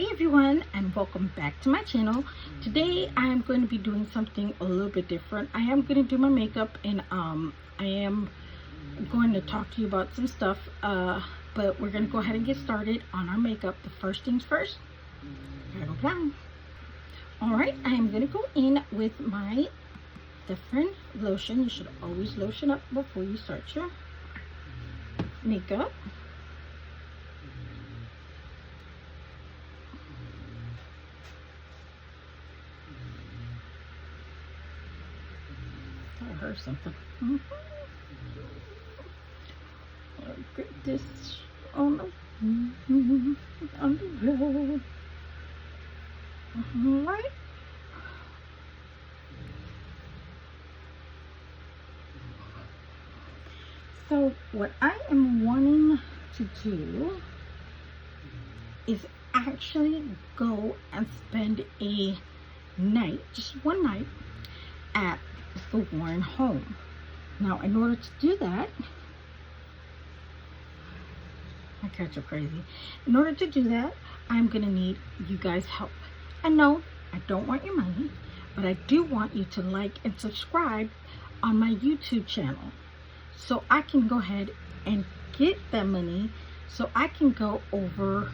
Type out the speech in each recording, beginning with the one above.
Hi everyone, and welcome back to my channel. Today I am going to be doing something a little bit different. I am going to do my makeup, and I am going to talk to you about some stuff, but we're going to go ahead and get started on our makeup. The first things first, gotta go down. Alright, I am going to go in with my different lotion. You should always lotion up before you start your makeup. I heard something. I'll get this on the road. Alright. So what I am wanting to do is actually go and spend a night, just one night, at the Warren home. Now, in order to do that, my cats are crazy. In order to do that, I'm gonna need you guys' help. And no, I don't want your money, but I do want you to like and subscribe on my YouTube channel, so I can go ahead and get that money, so I can go over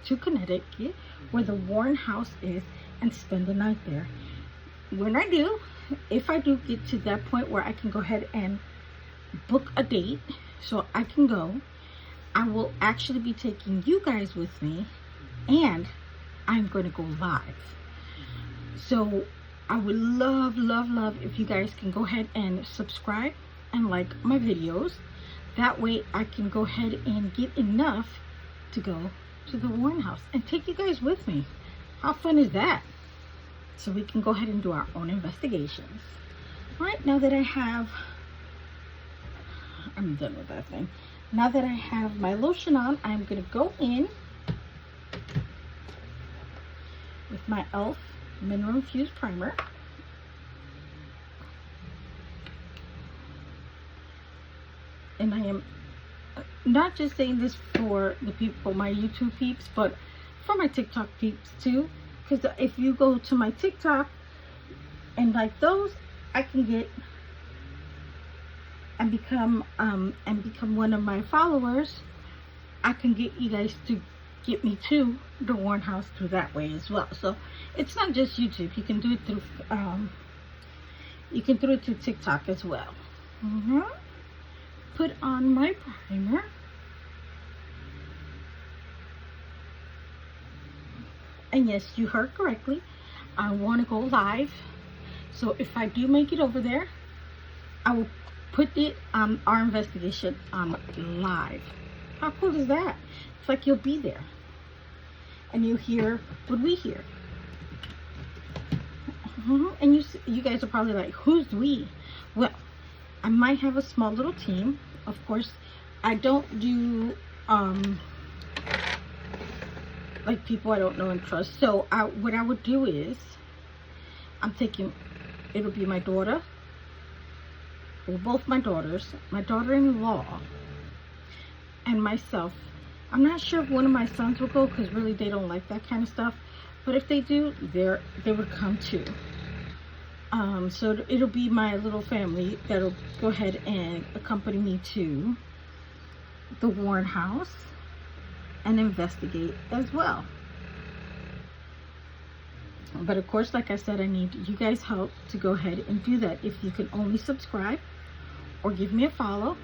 to Connecticut, where the Warren house is, and spend the night there. When I do, if I do get to that point where I can go ahead and book a date so I can go, I will actually be taking you guys with me, and I'm going to go live. So I would love if you guys can go ahead and subscribe and like my videos. That way I can go ahead and get enough to go to the Warren house and take you guys with me. How fun is that? So we can go ahead and do our own investigations. Right, now that I'm done with that thing. Now that I have my lotion on, I'm going to go in with my e.l.f. Mineral Infused Primer. And I am not just saying this for the people, my YouTube peeps, but for my TikTok peeps too. Because if you go to my TikTok and like those, I can get and become one of my followers. I can get you guys to get me to the Warren house through that way as well. So it's not just YouTube. You can do it through through TikTok as well. Put on my primer. And yes, you heard correctly. I want to go live. So if I do make it over there, I will put it on our investigation on live. How cool is that? It's like you'll be there and you hear what we hear. And you guys are probably like, who's we? Well, I might have a small little team. Of course, I don't do like people I don't know and trust. So what I would do is, I'm taking, it'll be my daughter, well, both my daughters, my daughter-in-law, and myself. I'm not sure if one of my sons will go, because really they don't like that kind of stuff. But if they do, they would come too. So it'll be my little family that'll go ahead and accompany me to the Warren house and investigate as well. But of course, like I said, I need you guys' help to go ahead and do that. If you can only subscribe or give me a follow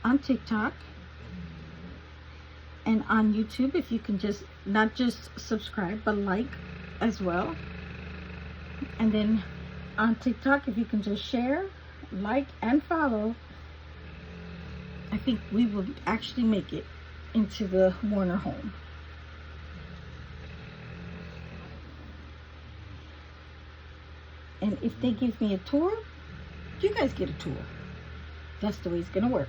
on TikTok and on YouTube, if you can just not just subscribe but like as well. And then on TikTok, if you can just share, like, and follow, I think we will actually make it into the Warner home. And if they give me a tour, you guys get a tour. That's the way it's gonna work.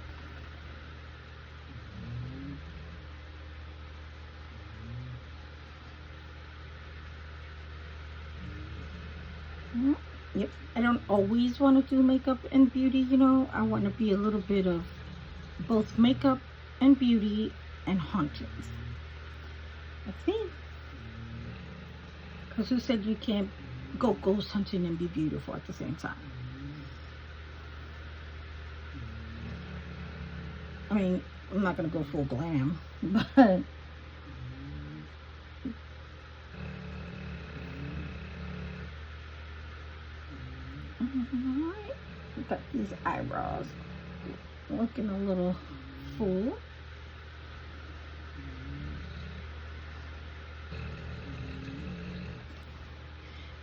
Yep, I don't always want to do makeup and beauty, you know. I want to be a little bit of both makeup and beauty and hauntings. Let's see. Because who said you can't go ghost hunting and be beautiful at the same time? I mean, I'm not going to go full glam, but alright. Got these eyebrows looking a little full.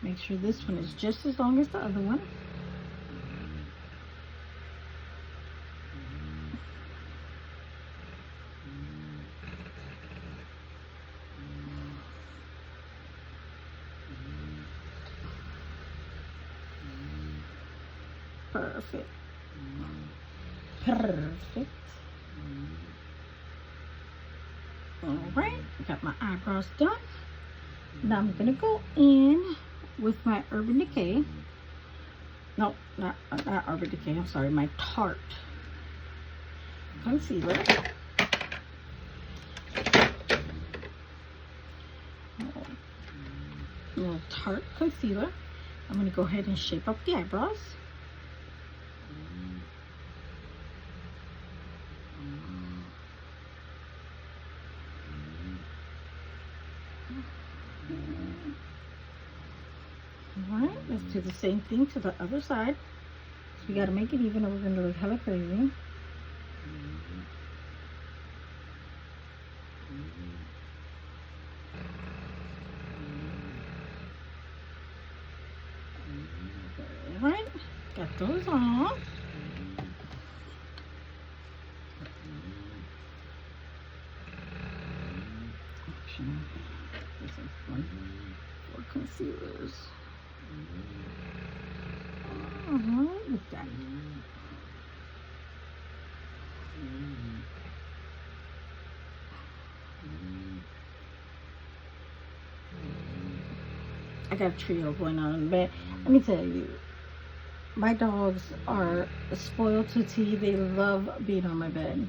Make sure this one is just as long as the other one. Perfect. Perfect. Alright, got my eyebrows done. Now I'm going to go in with my Urban Decay. No, not Urban Decay, I'm sorry, my Tarte concealer. Little Tarte concealer. I'm going to go ahead and shape up the eyebrows. Alright, let's do the same thing to the other side. So we got to make it even or we're going to look hella crazy. Alright, got those on. Actually, this is one for concealers. Alright, with that. I got a trio going on in the bed. Let me tell you, my dogs are spoiled to tea. They love being on my bed.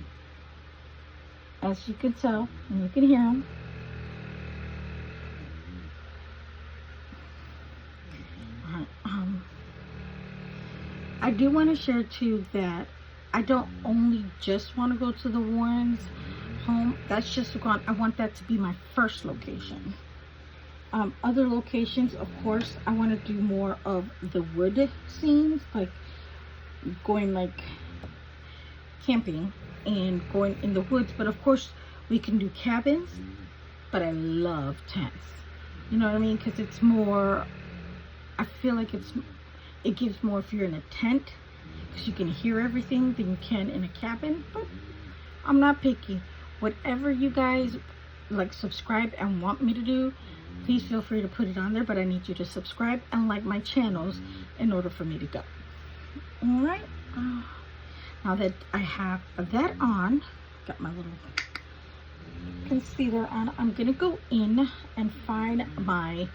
As you can tell, and you can hear them. I do want to share too that I don't only just want to go to the Warrens home. That's just gone. I want that to be my first location. Other locations, of course, I want to do more of the wood scenes, like going like camping and going in the woods. But of course, we can do cabins. But I love tents. You know what I mean? Because it's more. I feel like it gives more if you're in a tent, because you can hear everything than you can in a cabin. But I'm not picky. Whatever you guys like, subscribe and want me to do, please feel free to put it on there. But I need you to subscribe and like my channels in order for me to go. Alright, now that I have that on, got my little concealer on, I'm gonna go in and find my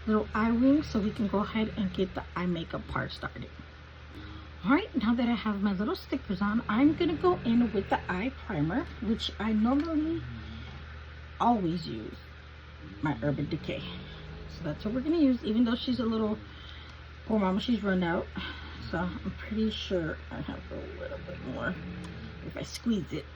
little eye wing so we can go ahead and get the eye makeup part started. Alright, now that I have my little stickers on, I'm gonna go in with the eye primer, which I normally always use my Urban Decay. So that's what we're gonna use, even though she's a little, poor mama, she's run out. So I'm pretty sure I have a little bit more if I squeeze it.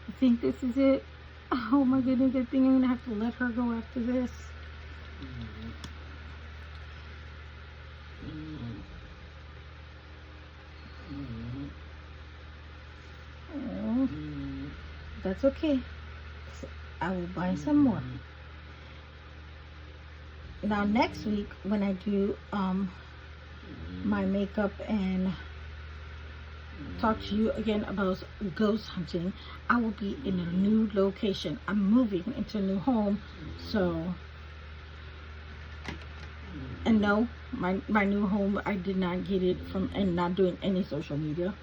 I think this is it. Oh my goodness, I think I'm gonna have to let her go after this. Oh, that's okay. I will buy some more. Now next week when I do my makeup and talk to you again about ghost hunting, I will be in a new location. I'm moving into a new home, so, and no, my new home, I did not get it from, and not doing any social media.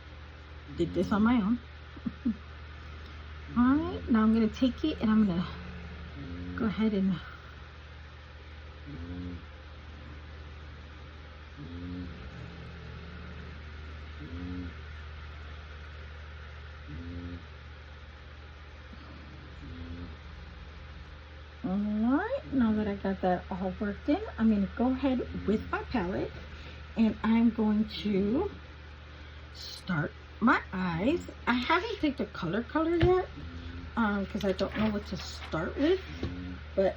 Did this on my own. Alright, now I'm going to take it and I'm going to go ahead and Alright, now that I got that all worked in, I'm going to go ahead with my palette and I'm going to start my eyes. I haven't picked a color yet because I don't know what to start with, but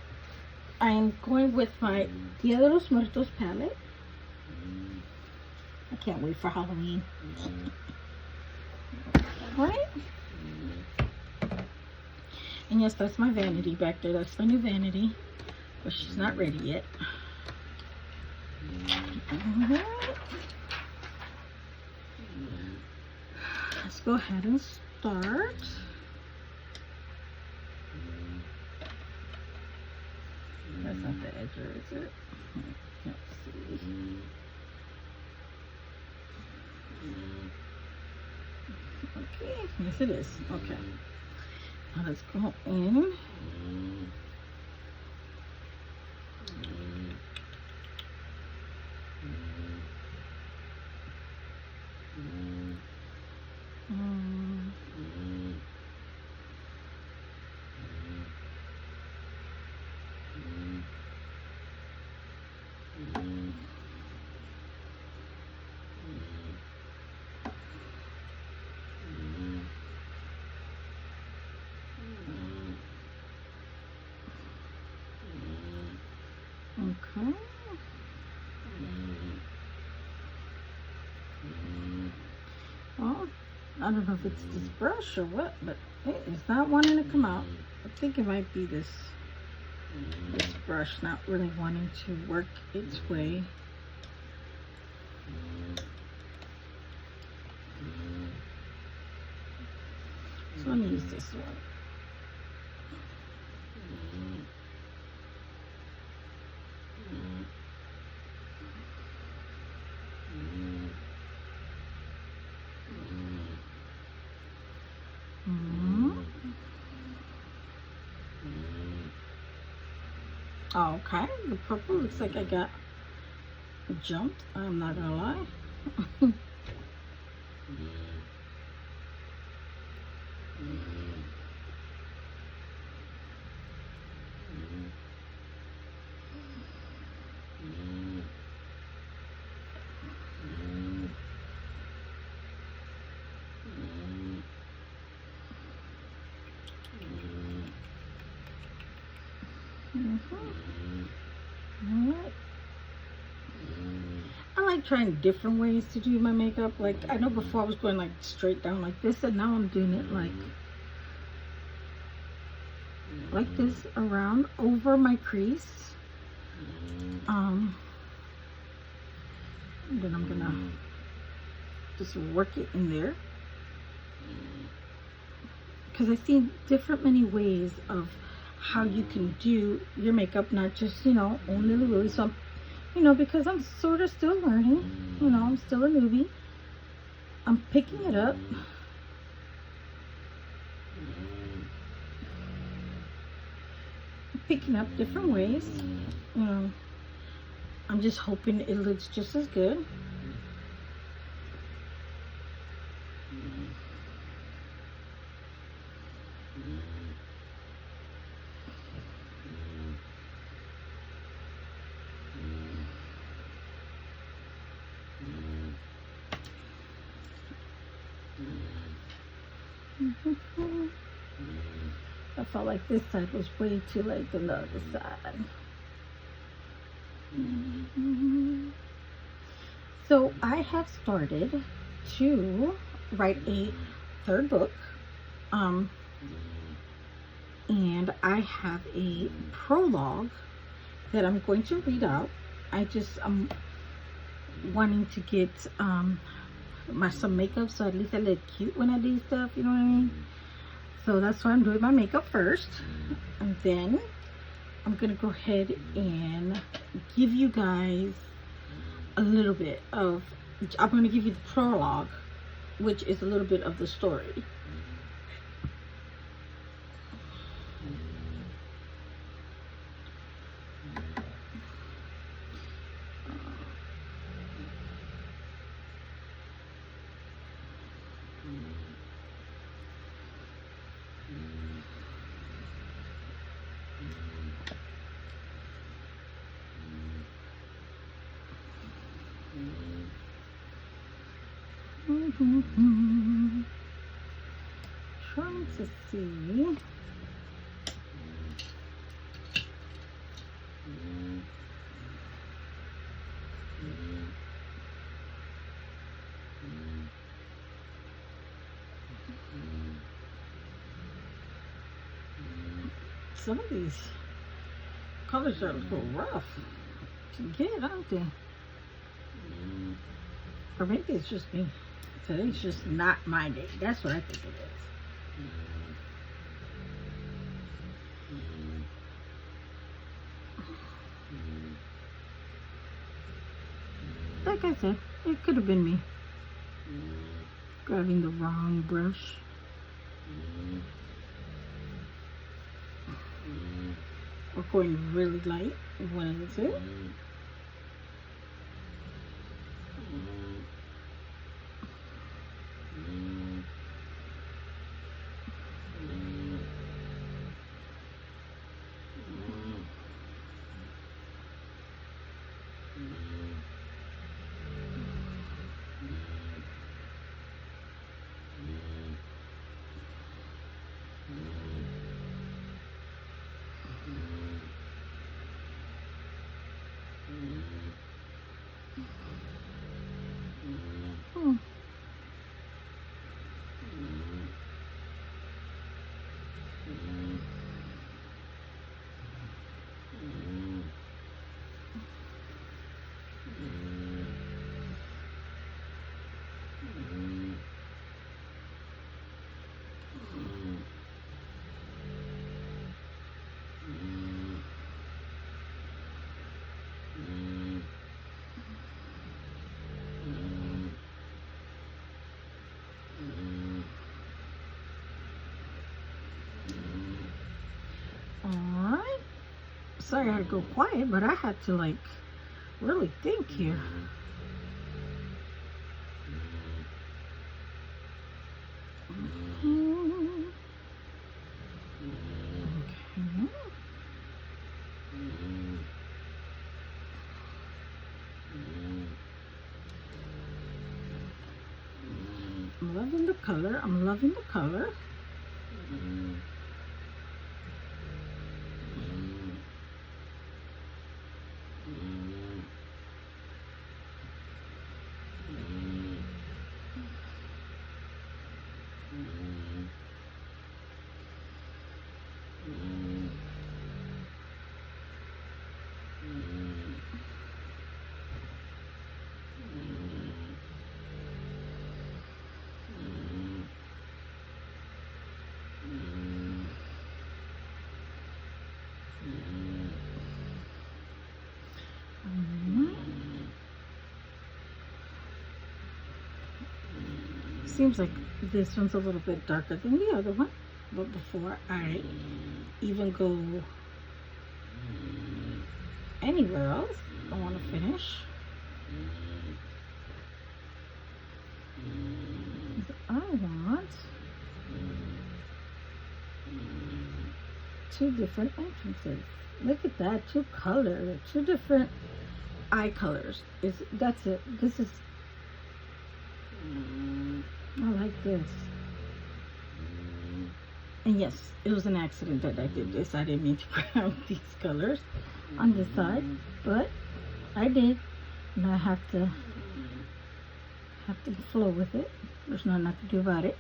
I'm going with my Dia de los Muertos palette. I can't wait for Halloween. Alright. And yes, that's my vanity back there. That's my new vanity. But she's not ready yet. Alright. Let's go ahead and start. That's not the edger, is it? Let's see. Okay, yes it is. Okay. Now let's go in. Okay. Well, I don't know if it's this brush or what, but it is not wanting to come out. I think it might be this brush not really wanting to work its way. So I'm going to use this one. Okay, the purple looks like I got jumped. I'm not gonna lie. Alright. I like trying different ways to do my makeup. Like, I know before I was going like straight down like this, and now I'm doing it like this around over my crease. And then I'm gonna just work it in there, because I see different many ways of how you can do your makeup, not just, you know, only Lily. So I'm, you know, because I'm sort of still learning, you know, I'm still a newbie, I'm picking it up. Picking up different ways, you know. I'm just hoping it looks just as good. I felt like this side was way too light than the other side. So I have started to write a third book, and I have a prologue that I'm going to read out. I'm wanting to get some makeup, so at least I look cute when I do stuff, you know what I mean? So that's why I'm doing my makeup first, and then I'm gonna go ahead and give you guys a little bit of, I'm gonna give you the prologue, which is a little bit of the story. Trying to see. Some of these colors are a little rough to get, aren't they? Or maybe it's just me. Today's just not my day. That's what I think it is. Like I said, it could have been me grabbing the wrong brush. Or going really light, one of the two. Alright. Sorry I had to go quiet, but I had to like really think here. I'm loving the color. I'm loving the color. Seems like this one's a little bit darker than the other one, but before I even go anywhere else, I want to finish. I want two different entrances. Look at that, two colors, two different eye colors. That's it. This is, I like this. And yes, it was an accident that I did this. I didn't mean to grab these colors on this side, but I did, and I have to flow with it. There's nothing I can do about it.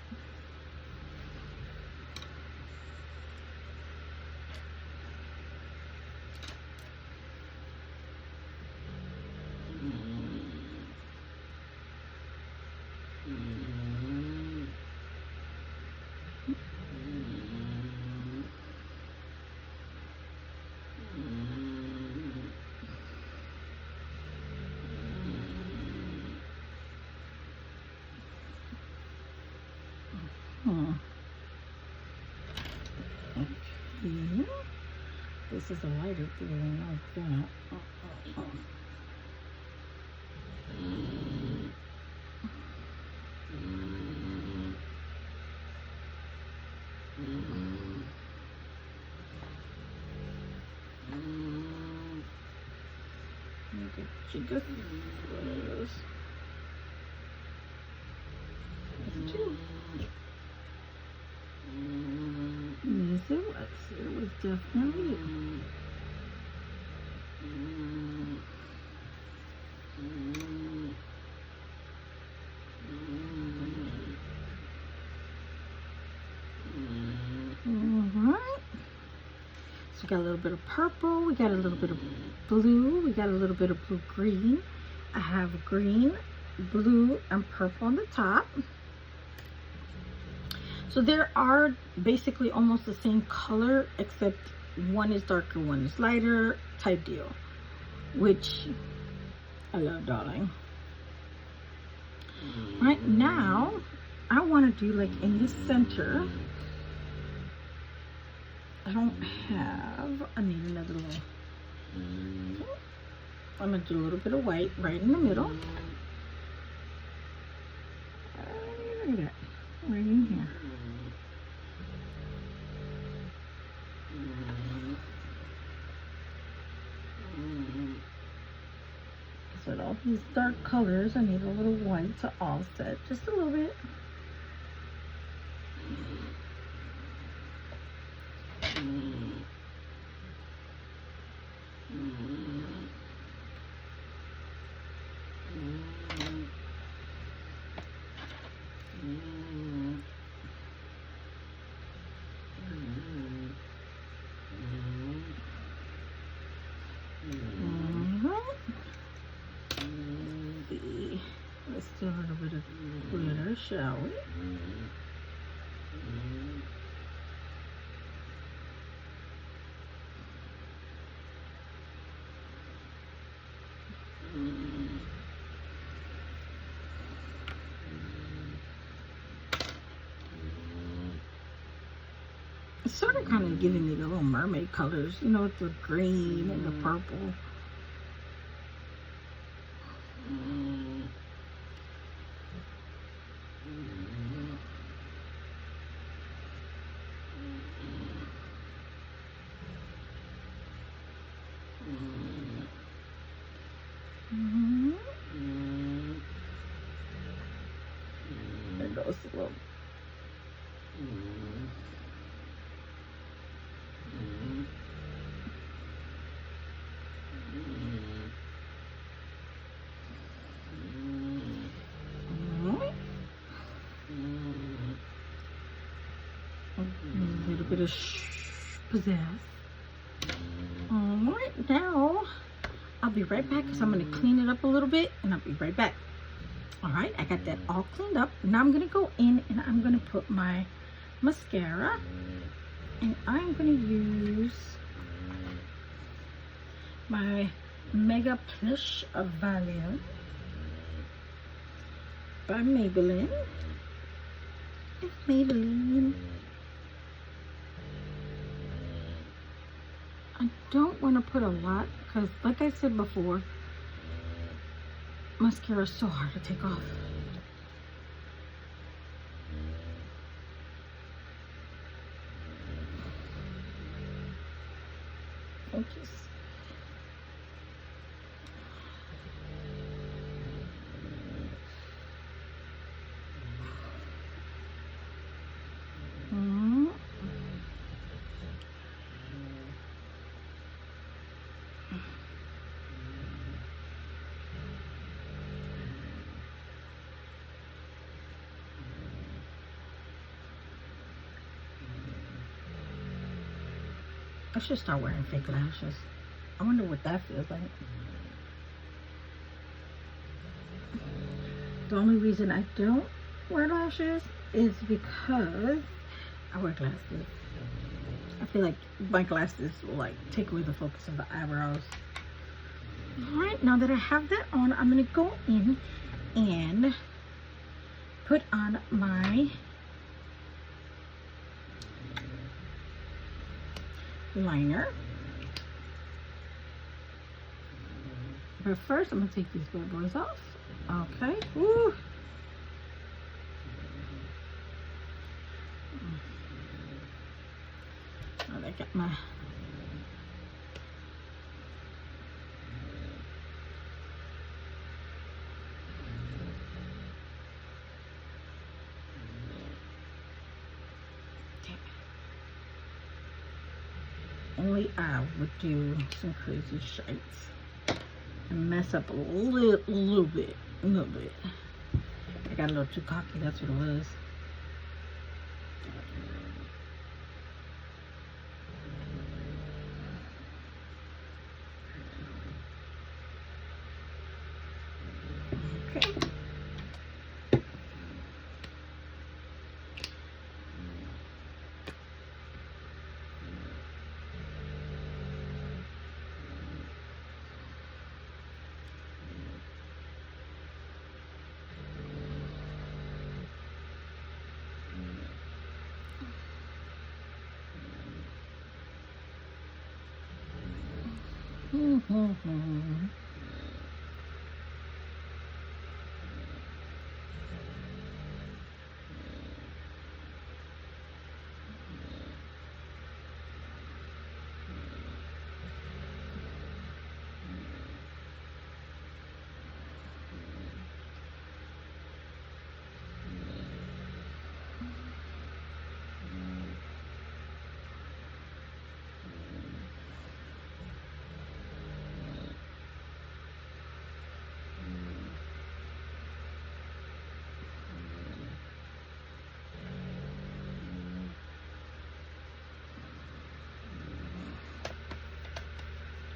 Okay. This is a lighter feeling like that. Make it she just was. Yes, it was. It was definitely. Alright. So we got a little bit of purple, we got a little bit of blue, we got a little bit of blue-green. I have green, blue, and purple on the top. So there are basically almost the same color, except one is darker, one is lighter, type deal, which I love, darling. Right now, I want to do like in the center. I don't have, I need another little, I'm going to do a little bit of white right in the middle. Look at that, right in here. So with all these dark colors, I need a little white to offset, just a little bit. Let's do a little bit of glitter, shall we? It's sort of kind of giving me the little mermaid colors, you know, with the green and the purple. There goes the little. A little bit of pizzazz. Alright, now I'll be right back because I'm going to clean it up a little bit and I'll be right back. Alright, I got that all cleaned up. Now I'm going to go in and I'm going to put my mascara. And I'm going to use my Mega Plush of Valium by Maybelline. It's Maybelline. I don't want to put a lot because, like I said before, mascara is so hard to take off. Focus. I should start wearing fake lashes. I wonder what that feels like. The only reason I don't wear lashes is because I wear glasses. I feel like my glasses will like take away the focus of the eyebrows. Alright, now that I have that on, I'm going to go in and put on my liner. But first, I'm going to take these bad boys off. Okay. Woo. Oh, I got my only I would do some crazy shites and mess up a little bit. I got a little too cocky, that's what it was. Okay.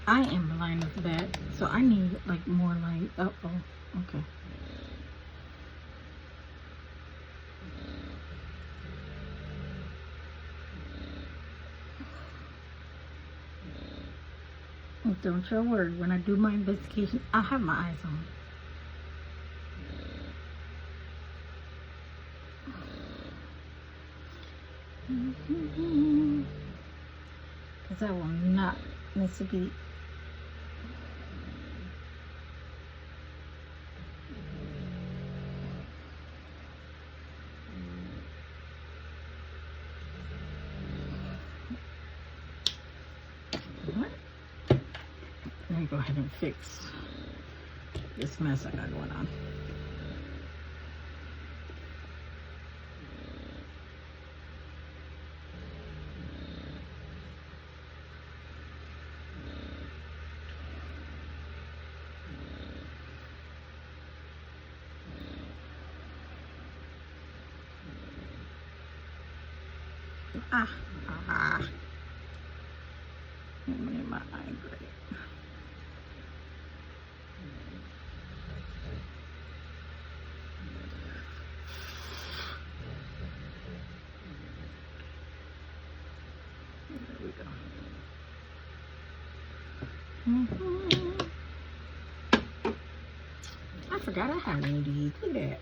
I am blind with that, so I need like more light. Okay. Don't you worry, when I do my investigation, I'll have my eyes on. Because I will not miss a beat. Let me go ahead and fix this mess I got going on. Let me get my eye gray. There we go. I forgot I had one of these. Look at that.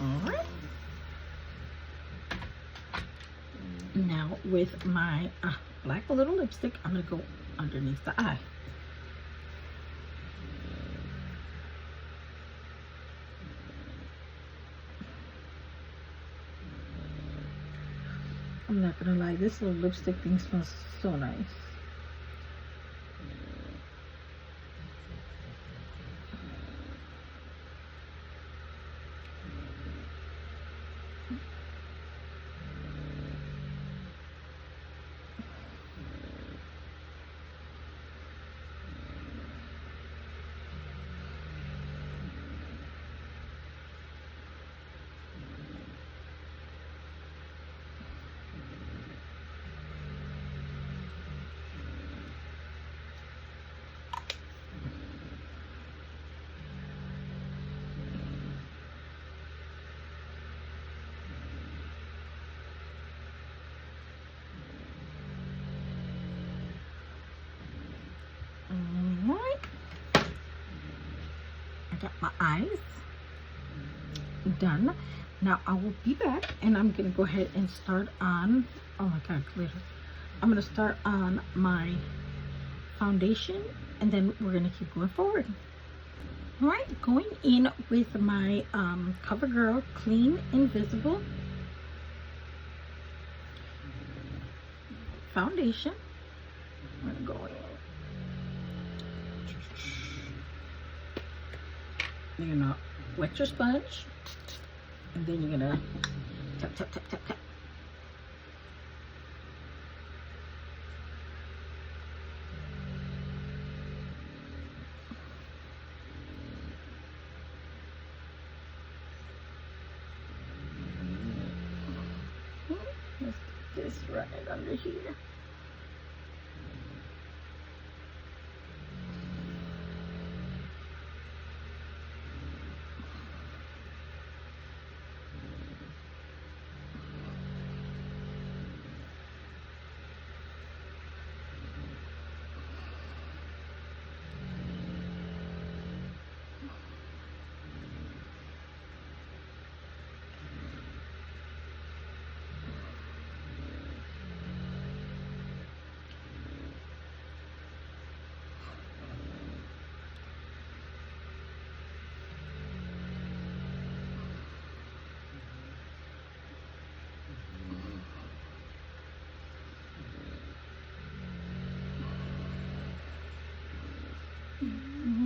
Alright. Now with my black little lipstick, I'm going to go underneath the eye. I'm not going to lie, this little lipstick thing smells so nice. I got my eyes done. Now I will be back and I'm gonna go ahead and start on, oh my god, glitter. I'm gonna start on my foundation and then we're gonna keep going forward. All right, going in with my CoverGirl Clean Invisible foundation. I'm gonna go in. You're gonna wet your sponge and then you're gonna tap, tap, tap, tap, tap. Let's get this right under here.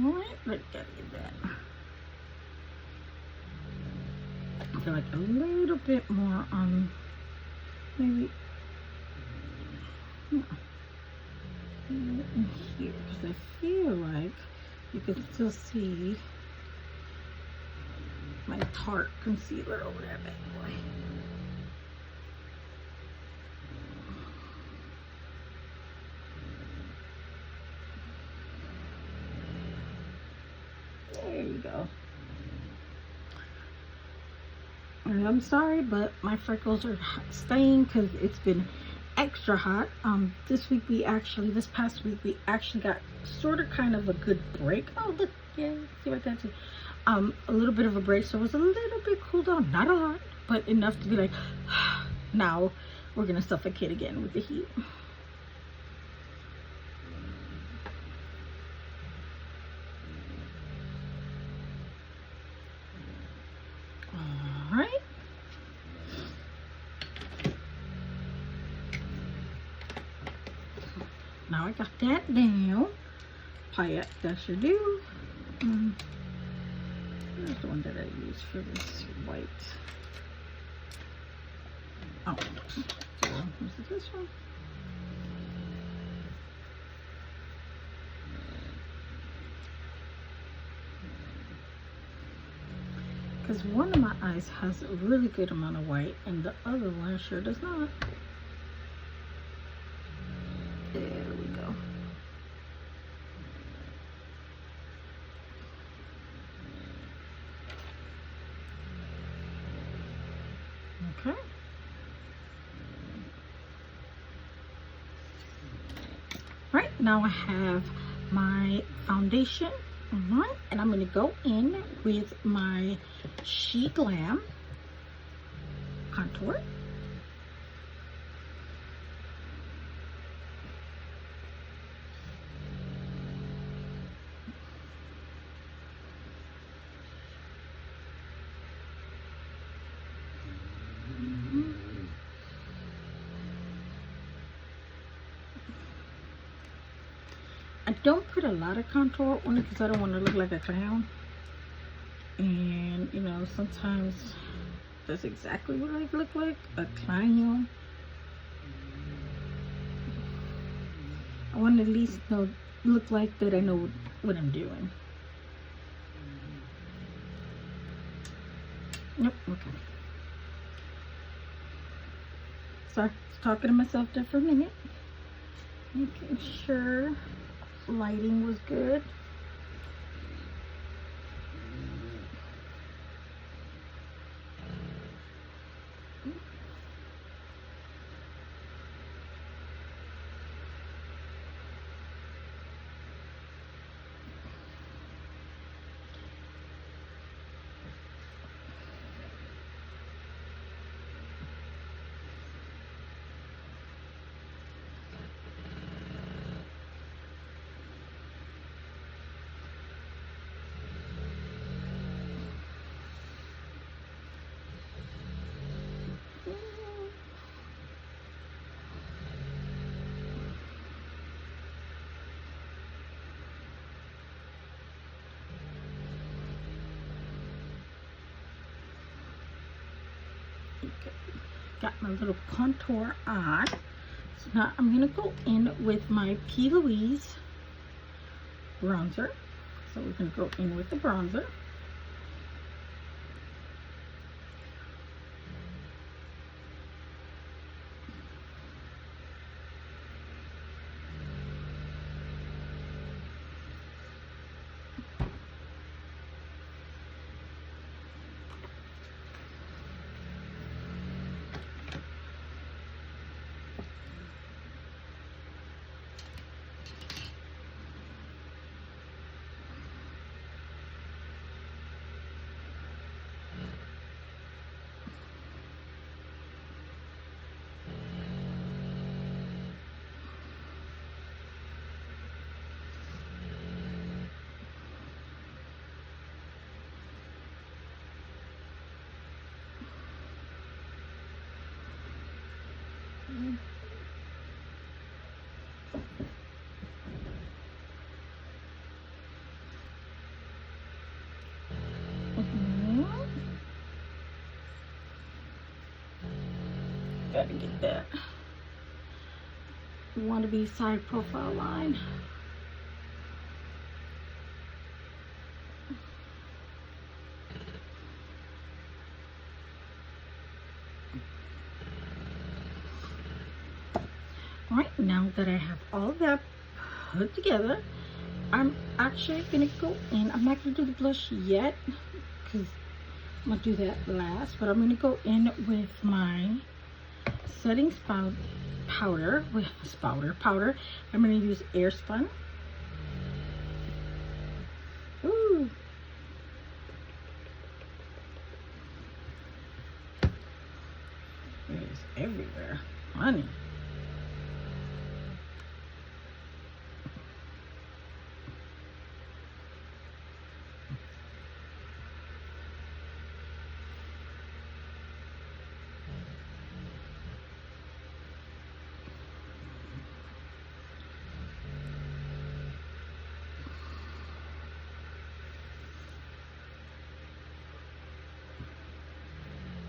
Alright, let's get that. I feel like a little bit more on maybe in here because I feel like you can still see my Tarte concealer over that bad boy. There you go. And I'm sorry, but my freckles are staying because it's been extra hot. This past week we actually got sort of kind of a good break. Oh look, yeah, see what that's a little bit of a break, so it was a little bit cooled down, not a lot, but enough to be like, now we're gonna suffocate again with the heat. All right. Now I got that down. Payette, that should do. Here's the one that I use for this white. Oh, so was it this one? Because one of my eyes has a really good amount of white and the other one sure does not. There we go. Okay. Right, now I have my foundation on, and I'm going to go in with my She Glam contour. I don't put a lot of contour on it because I don't want to look like a clown. And, you know, sometimes that's exactly what I look like, a clown. I want to at least look like that I know what I'm doing. Nope, okay. Sorry, talking to myself there for a minute. Making sure lighting was good. got my little contour on. So now I'm going to go in with my P. Louise bronzer. So we're going to go in with the bronzer. Gotta get that. We want to be side profile line. Alright, now that I have all of that put together, I'm actually going to go in. I'm not going to do the blush yet because I'm going to do that last, but I'm going to go in with my setting powder. I'm going to use Airspun. Ooh. It's everywhere, honey.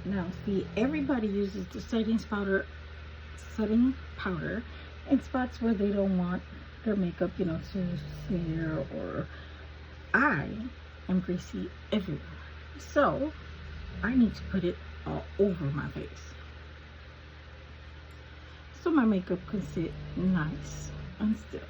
Now, see, everybody uses the setting powder in spots where they don't want their makeup, you know, to smear, or I am greasy everywhere. So, I need to put it all over my face so my makeup can sit nice and still.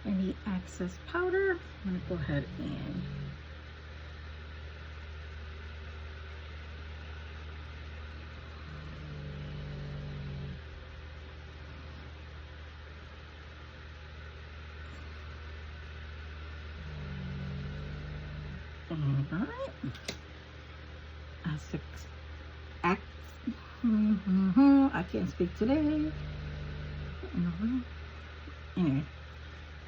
Any excess powder, I'm going to go ahead and I can't speak today. Anyway,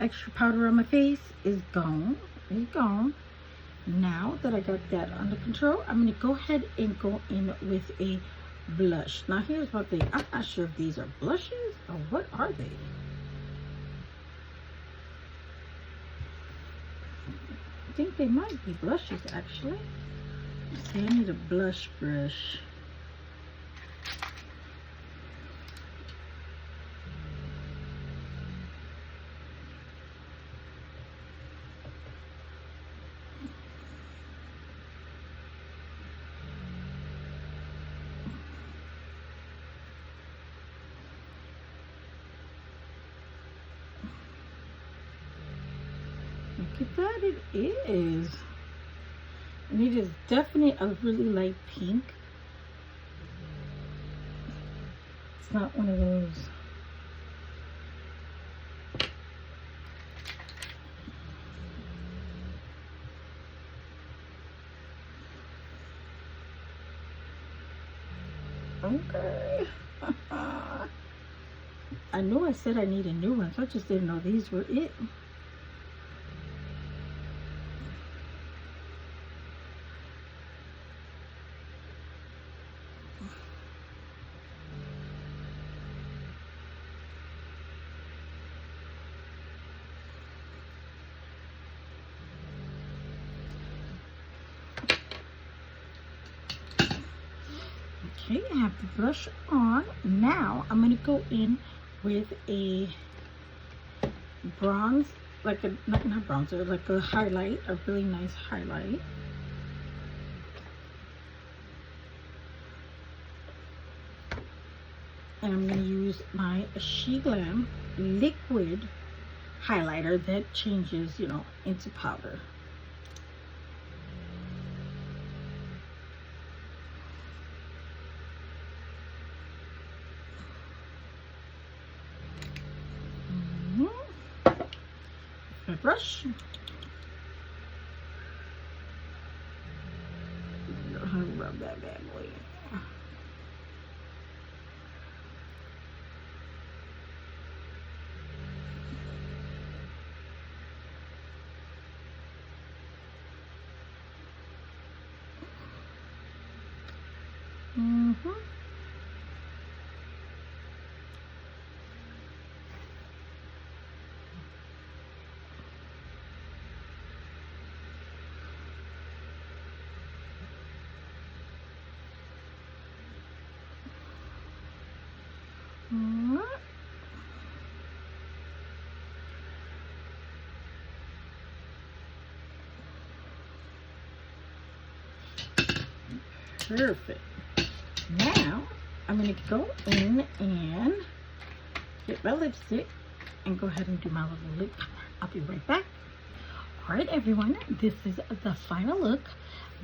extra powder on my face is gone. It's gone. Now that I got that under control, I'm going to go ahead and go in with a blush. Now here's my thing. I'm not sure if these are blushes or what are they. I think they might be blushes actually. See, I need a blush brush. Look at that, it is. And it is definitely a really light pink. It's not one of those. Okay. I knew I said I needed new ones. I just didn't know these were it. Okay, I have the brush on. Now I'm going to go in with a bronze, like a, not bronzer, like a highlight, a really nice highlight. And I'm going to use my SheGlam liquid highlighter that changes, you know, into powder. My brush. Rub that bad boy. Perfect. Now I'm going to go in and get my lipstick and go ahead and do my little lip color. I'll be right back. Alright everyone, this is the final look,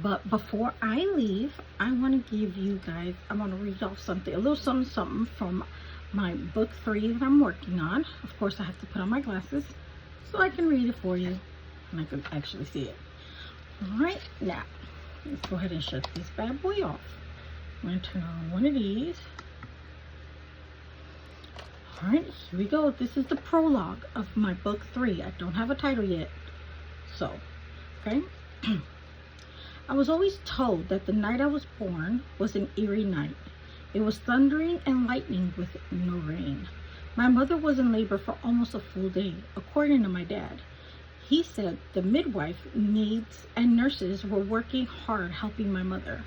but before I leave, I want to give you guys, I want to read off something, a little something from my book 3 that I'm working on. Of course I have to put on my glasses so I can read it for you and I can actually see it. Alright, now let's go ahead and shut this bad boy off. I'm going to turn on one of these. Alright, here we go. This is the prologue of my book 3. I don't have a title yet. So, okay. I was always told that the night I was born was an eerie night. It was thundering and lightning with no rain. My mother was in labor for almost a full day, according to my dad. He said the midwife, maids, and nurses were working hard helping my mother.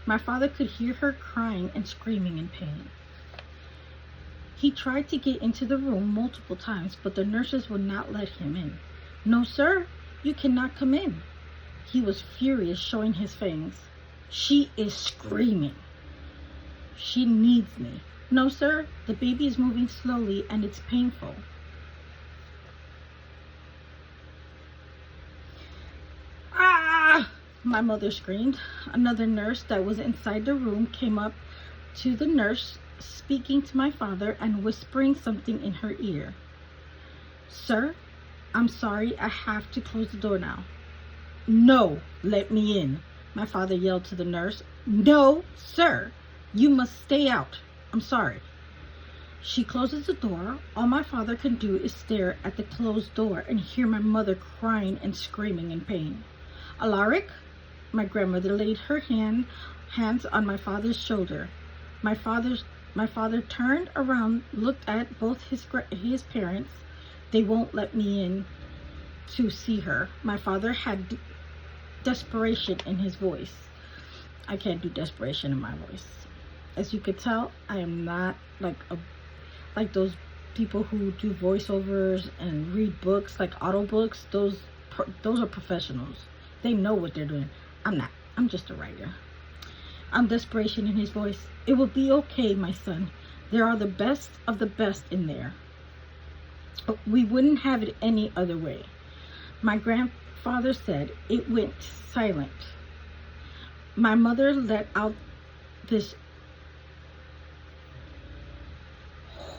My father could hear her crying and screaming in pain. He tried to get into the room multiple times, but the nurses would not let him in. "No, sir, you cannot come in." He was furious, showing his fangs. "She is screaming. She needs me." "No, sir, the baby is moving slowly and it's painful." "Ah!" my mother screamed. Another nurse that was inside the room came up to the nurse, speaking to my father and whispering something in her ear. "Sir, I'm sorry, I have to close the door now." "No, let me in," my father yelled to the nurse. "No, sir, you must stay out. I'm sorry." She closes the door. All my father can do is stare at the closed door and hear my mother crying and screaming in pain. "Alaric," my grandmother laid her hands on my father's shoulder. My father turned around, looked at both his parents. "They won't let me in to see her." My father had desperation in his voice. I can't do desperation in my voice. As you could tell, I am not like those people who do voiceovers and read books, like auto books. Those are professionals. They know what they're doing. I'm not. I'm just a writer. I'm desperation in his voice. "It will be okay, my son. There are the best of the best in there. We wouldn't have it any other way." My grandfather said. It went silent. My mother let out this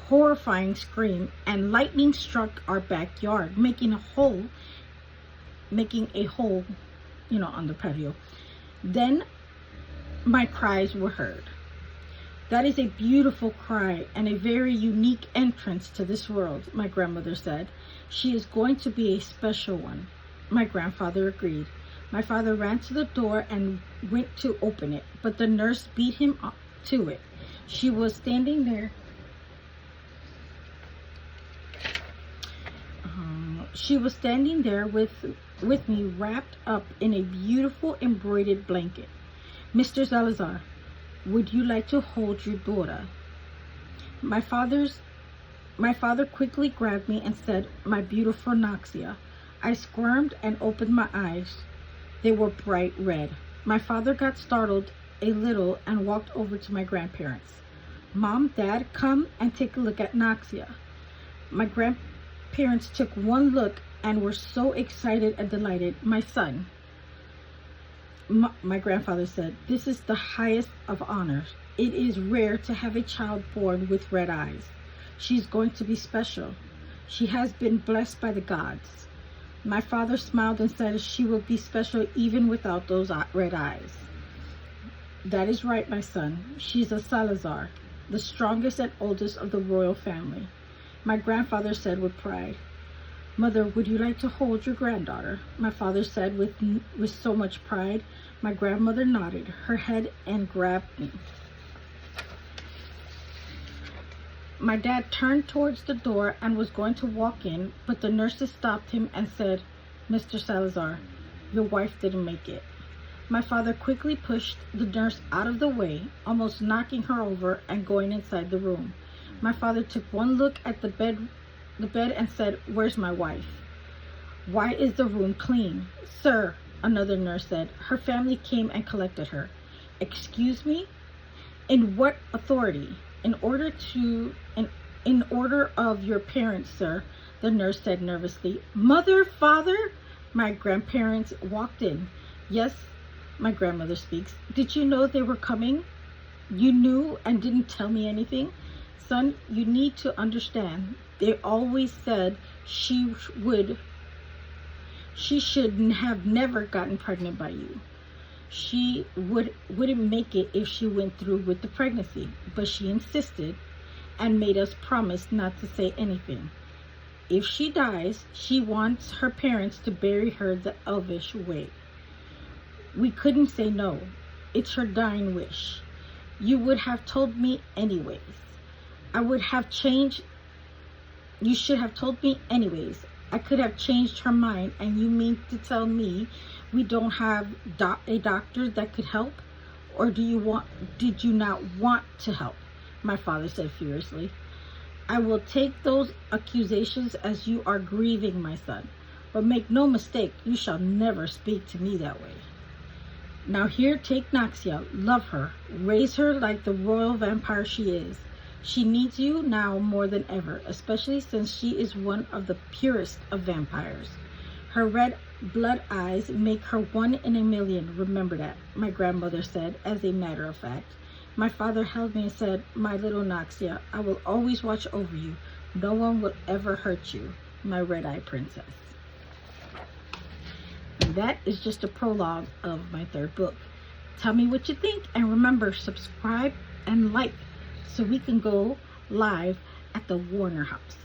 horrifying scream, and lightning struck our backyard, making a hole, on the patio. Then my cries were heard. That is a beautiful cry and a very unique entrance to this world, my grandmother said. She is going to be a special one. My grandfather agreed. My father ran to the door and went to open it, but the nurse beat him up to it. She was standing there. She was standing there with me, wrapped up in a beautiful embroidered blanket. Mr. Salazar, would you like to hold your daughter? My father quickly grabbed me and said, my beautiful Naxia. I squirmed and opened my eyes. They were bright red. My father got startled a little and walked over to my grandparents. Mom, Dad, come and take a look at Naxia. My grandparents took one look and were so excited and delighted. My son, my grandfather said, this is the highest of honors. It is rare to have a child born with red eyes. She's going to be special. She has been blessed by the gods. My father smiled and said she will be special even without those red eyes. That is right, my son. She's a Salazar, the strongest and oldest of the royal family. My grandfather said with pride. Mother, would you like to hold your granddaughter? My father said with so much pride. My grandmother nodded her head and grabbed me. My dad turned towards the door and was going to walk in, but the nurses stopped him and said, Mr. Salazar, your wife didn't make it. My father quickly pushed the nurse out of the way, almost knocking her over and going inside the room. My father took one look at the bed and said, where's my wife? Why is the room clean? Sir, another nurse said, her family came and collected her. Excuse me? In what authority? In order of your parents, sir, the nurse said nervously. Mother, father? My grandparents walked in. Yes, my grandmother speaks. Did you know they were coming? You knew and didn't tell me anything? Son, you need to understand. They always said she should have never gotten pregnant by you. She wouldn't make it if she went through with the pregnancy, but she insisted and made us promise not to say anything. If she dies, she wants her parents to bury her the elvish way. We couldn't say no. It's her dying wish. You would have told me anyways. You should have told me anyways. I could have changed her mind, and you mean to tell me we don't have a doctor that could help? Or did you not want to help? My father said furiously. I will take those accusations as you are grieving, my son. But make no mistake, you shall never speak to me that way. Now here, take Naxia, love her, raise her like the royal vampire she is. She needs you now more than ever, especially since she is one of the purest of vampires. Her red blood eyes make her one in a million, remember that, my grandmother said, as a matter of fact. My father held me and said, my little Naxia, I will always watch over you. No one will ever hurt you, my red-eyed princess. And that is just a prologue of my third book. Tell me what you think, and remember, subscribe and like so we can go live at the Warner House.